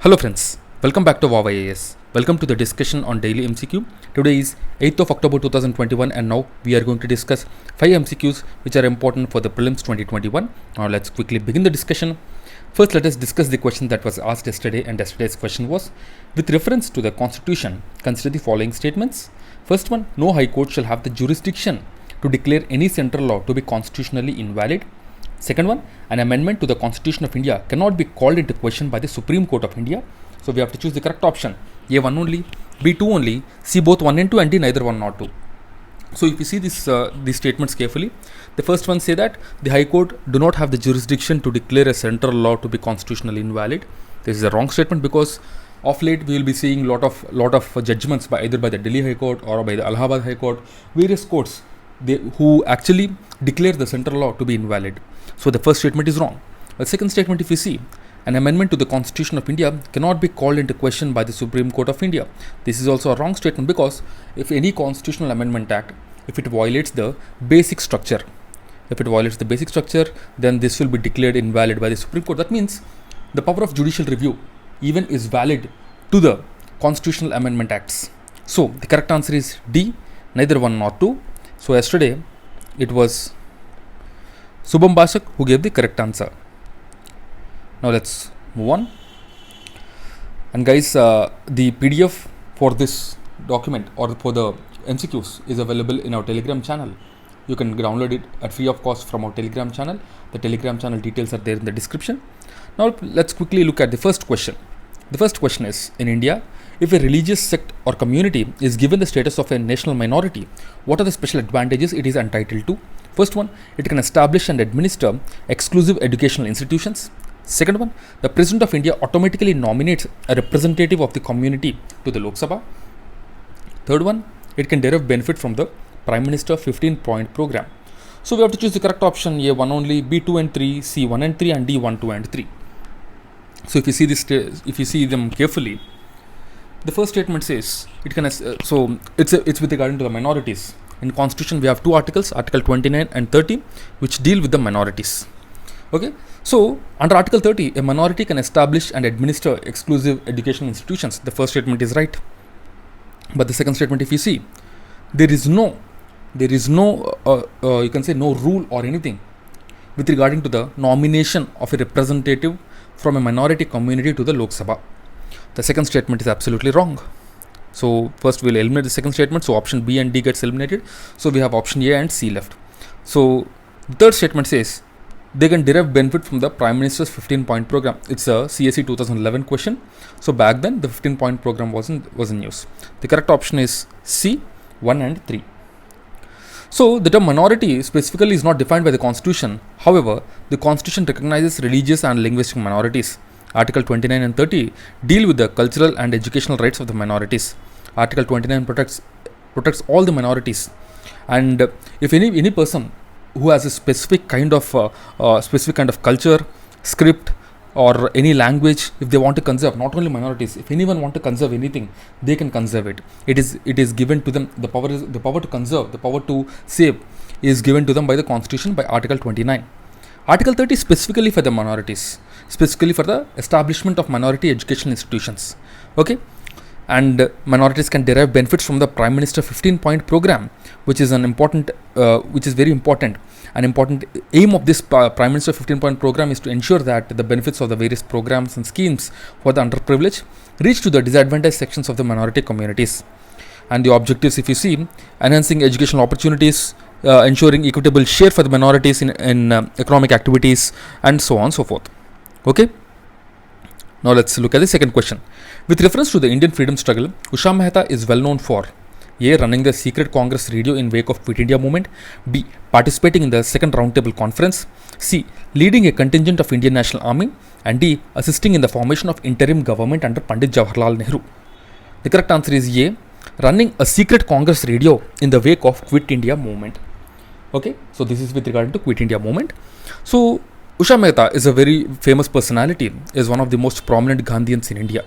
Hello friends, welcome back to VOWIAS. Welcome to the discussion on daily MCQ. Today is 8th of October 2021 and now we are going to discuss 5 MCQs which are important for the Prelims 2021. Now let's quickly begin the discussion. First let us discuss the question that was asked yesterday, and yesterday's question was, with reference to the Constitution, consider the following statements. First one, no High Court shall have the jurisdiction to declare any central law to be constitutionally invalid. Second one, an amendment to the Constitution of India cannot be called into question by the Supreme Court of India. So we have to choose the correct option. A 1 only, B 2 only, C both 1 and 2, and D neither 1 nor 2. So if you see these statements carefully, the first one say that the High Court do not have the jurisdiction to declare a central law to be constitutionally invalid. This is a wrong statement because of late we will be seeing lot of judgments by either by the Delhi High Court or by the Allahabad High Court, various courts who actually declare the central law to be invalid. So the first statement is wrong. The second statement, if you see, an amendment to the Constitution of India cannot be called into question by the Supreme Court of India. This is also a wrong statement because if any constitutional amendment act, if it violates the basic structure, then this will be declared invalid by the Supreme Court. That means the power of judicial review even is valid to the constitutional amendment acts. So the correct answer is D, neither 1 nor 2. So yesterday it was Subham Bashak who gave the correct answer. Now let's move on. And guys, the PDF for this document or for the MCQs is available in our Telegram channel. You can download it at free of cost from our Telegram channel. The Telegram channel details are there in the description. Now let's quickly look at the first question. The first question is, in India, if a religious sect or community is given the status of a national minority, what are the special advantages it is entitled to? First one, it can establish and administer exclusive educational institutions. Second one, the President of India automatically nominates a representative of the community to the Lok Sabha. Third one, it can derive benefit from the Prime Minister 15-point program. So we have to choose the correct option. A 1 only, B 2 and 3, C 1 and 3, and D 1, 2 and 3. So if you see them carefully, the first statement says it can. So it's with regard to the minorities. In Constitution we have two articles, Article 29 and 30, which deal with the minorities. Okay. So under Article 30, a minority can establish and administer exclusive educational institutions. The first statement is right. But the second statement, if you see, there is no you can say no rule or anything with regarding to the nomination of a representative from a minority community to the Lok Sabha. The second statement is absolutely wrong. So first we'll eliminate the second statement. So option B and D gets eliminated. So we have option A and C left. So the third statement says they can derive benefit from the Prime Minister's 15-point program. It's a CSE 2011 question. So back then the 15-point program was in use. The correct option is C, 1 and 3. So the term minority specifically is not defined by the Constitution. However, the Constitution recognizes religious and linguistic minorities. Article 29 and 30 deal with the cultural and educational rights of the minorities. Article 29 protects all the minorities, and if any person who has a specific kind of culture, script, or any language, if they want to conserve, not only minorities, if anyone want to conserve anything, they can conserve it. It is given to them. The power to conserve, the power to save is given to them by the Constitution by Article 29. Article 30 specifically for the minorities, specifically for the establishment of minority education institutions. Okay, and minorities can derive benefits from the Prime Minister 15-point program, which is very important. An important aim of this Prime Minister 15-point program is to ensure that the benefits of the various programs and schemes for the underprivileged reach to the disadvantaged sections of the minority communities. And the objectives, if you see, enhancing educational opportunities, ensuring equitable share for the minorities in economic activities, and so on and so forth. Okay. Now let's look at the second question. With reference to the Indian freedom struggle, Usha Mehta is well known for A. Running the secret Congress radio in wake of Quit India movement, B. Participating in the second roundtable conference, C. Leading a contingent of Indian National Army, and D. Assisting in the formation of interim government under Pandit Jawaharlal Nehru. The correct answer is A. Running a secret Congress radio in the wake of Quit India movement. Okay, so this is with regard to Quit India movement. So Usha Mehta is a very famous personality, is one of the most prominent Gandhians in India.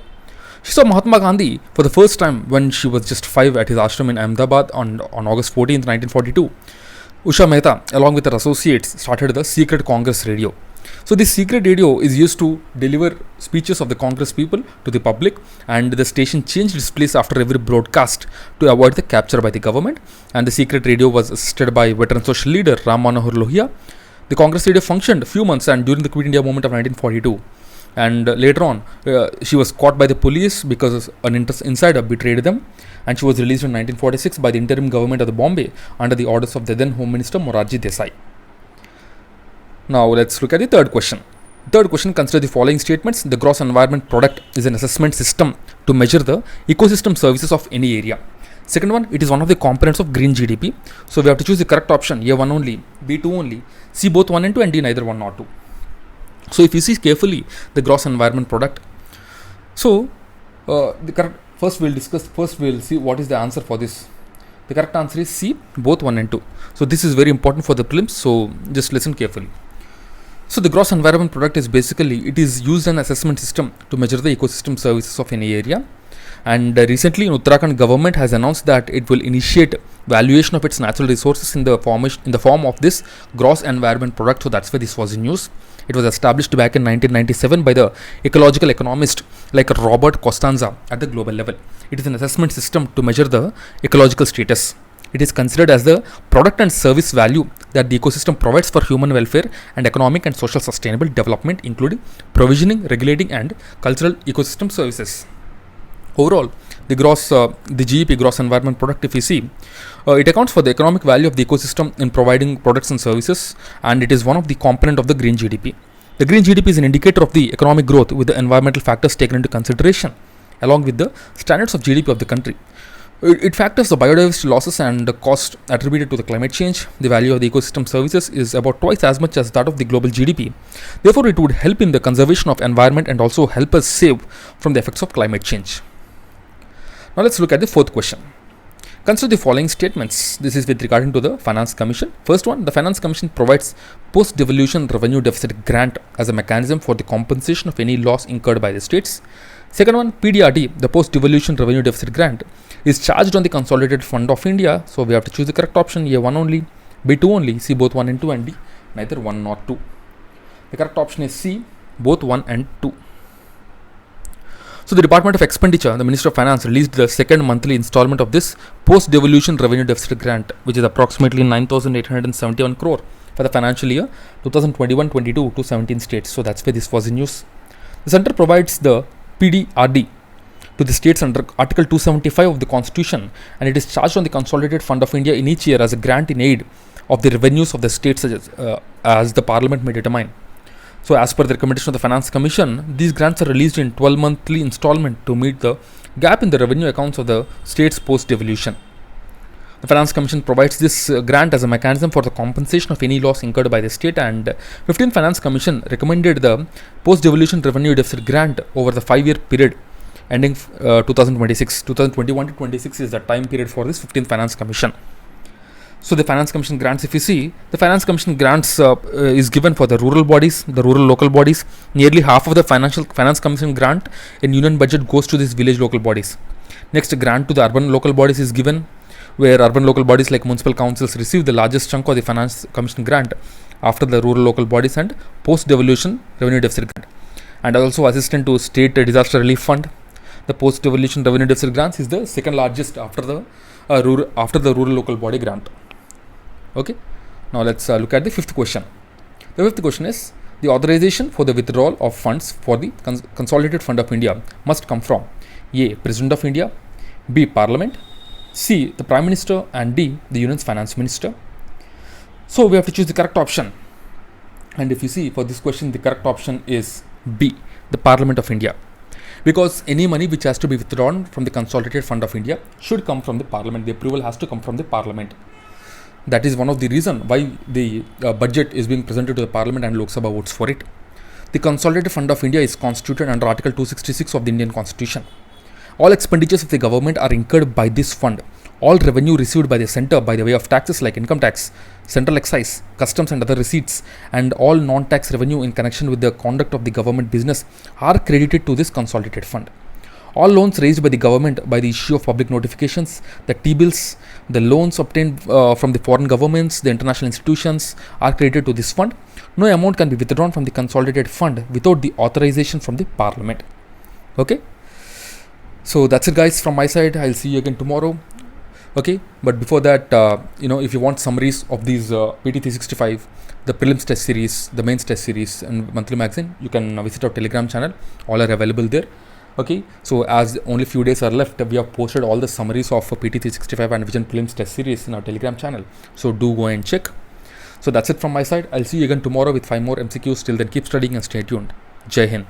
She saw Mahatma Gandhi for the first time when she was just 5 at his ashram in Ahmedabad on August 14th, 1942. Usha Mehta, along with her associates, started the secret Congress radio. So this secret radio is used to deliver speeches of the Congress people to the public, and the station changed its place after every broadcast to avoid the capture by the government. And the secret radio was assisted by veteran social leader Ram Manohar Lohia. The Congress radio functioned a few months and during the Quit India movement of 1942. And later on, she was caught by the police because an insider betrayed them, and she was released in 1946 by the interim government of the Bombay under the orders of the then Home Minister Morarji Desai. Now let's look at the third question. Third question, consider the following statements. The gross environment product is an assessment system to measure the ecosystem services of any area. Second one, it is one of the components of green GDP. So we have to choose the correct option, A1 only, B2 only, C both 1 and 2, and D neither 1 nor 2. So if you see carefully the gross environment product, so first we'll see what is the answer for this. The correct answer is C, both 1 and 2. So this is very important for the prelims, so just listen carefully. So the gross environment product is basically, it is used an assessment system to measure the ecosystem services of any area. And recently Uttarakhand government has announced that it will initiate valuation of its natural resources in the form of this gross environment product. So that's why this was in news. It was established back in 1997 by the ecological economist like Robert Costanza at the global level. It is an assessment system to measure the ecological status. It is considered as the product and service value that the ecosystem provides for human welfare and economic and social sustainable development, including provisioning, regulating, and cultural ecosystem services. Overall, the GEP, gross environment product, if you see, it accounts for the economic value of the ecosystem in providing products and services, and it is one of the component of the green GDP. The green GDP is an indicator of the economic growth with the environmental factors taken into consideration, along with the standards of GDP of the country. It factors the biodiversity losses and the cost attributed to the climate change. The value of the ecosystem services is about twice as much as that of the global GDP. Therefore, it would help in the conservation of environment and also help us save from the effects of climate change. Now let's look at the fourth question. Consider the following statements. This is with regarding to the Finance Commission. First one, the Finance Commission provides post-devolution revenue deficit grant as a mechanism for the compensation of any loss incurred by the states. Second one, PDRD, the post-devolution revenue deficit grant, is charged on the consolidated fund of India. So we have to choose the correct option, A1 only, B2 only, C both 1 and 2, and D neither 1 nor 2. The correct option is C, both 1 and 2. So the Department of Expenditure, the Ministry of Finance, released the second monthly installment of this post-devolution revenue deficit grant, which is approximately 9,871 crore for the financial year 2021-22 to 17 states. So that's why this was in news. The center provides the PDRD to the states under Article 275 of the Constitution, and it is charged on the Consolidated Fund of India in each year as a grant in aid of the revenues of the states as the Parliament may determine. So as per the recommendation of the Finance Commission, these grants are released in 12 monthly installment to meet the gap in the revenue accounts of the states post-devolution. The Finance Commission provides this grant as a mechanism for the compensation of any loss incurred by the state, and 15th Finance Commission recommended the post-devolution revenue deficit grant over the 5-year period ending 2026. 2021 to 26 is the time period for this 15th Finance Commission. So the Finance Commission grants, if you see, the Finance Commission grants is given for the rural bodies, the rural local bodies. Nearly half of the Finance Commission grant in union budget goes to these village local bodies. Next, a grant to the urban local bodies is given, where urban local bodies like municipal councils receive the largest chunk of the Finance Commission grant after the rural local bodies and post-devolution revenue deficit grant. And also assistant to state disaster relief fund. The post-devolution revenue deficit grants is the second largest after the rural local body grant. Okay, now let's look at the fifth question. The fifth question is, the authorization for the withdrawal of funds for the Consolidated Fund of India must come from A, President of India, B, Parliament, C, the Prime Minister, and D, the Union's Finance Minister. So we have to choose the correct option. And if you see for this question, the correct option is B, the Parliament of India. Because any money which has to be withdrawn from the Consolidated Fund of India should come from the Parliament. The approval has to come from the Parliament. That is one of the reasons why the budget is being presented to the Parliament and Lok Sabha votes for it. The Consolidated Fund of India is constituted under Article 266 of the Indian Constitution. All expenditures of the government are incurred by this fund. All revenue received by the centre by the way of taxes like income tax, central excise, customs and other receipts, and all non-tax revenue in connection with the conduct of the government business are credited to this consolidated fund. All loans raised by the government by the issue of public notifications, the T-bills, the loans obtained from the foreign governments, the international institutions are credited to this fund. no amount can be withdrawn from the consolidated fund without the authorization from the parliament. Okay, so that's it guys from my side. I'll see you again tomorrow. Okay, but before that, if you want summaries of these PT 365, the prelims test series, the mains test series, and monthly magazine, you can visit our Telegram channel. All are available there. Okay, so as only few days are left, we have posted all the summaries of PT 365 and Vision Prelims test series in our Telegram channel. So do go and check. So that's it from my side. I'll see you again tomorrow with 5 more MCQs. Till then, keep studying and stay tuned. Jai Hind.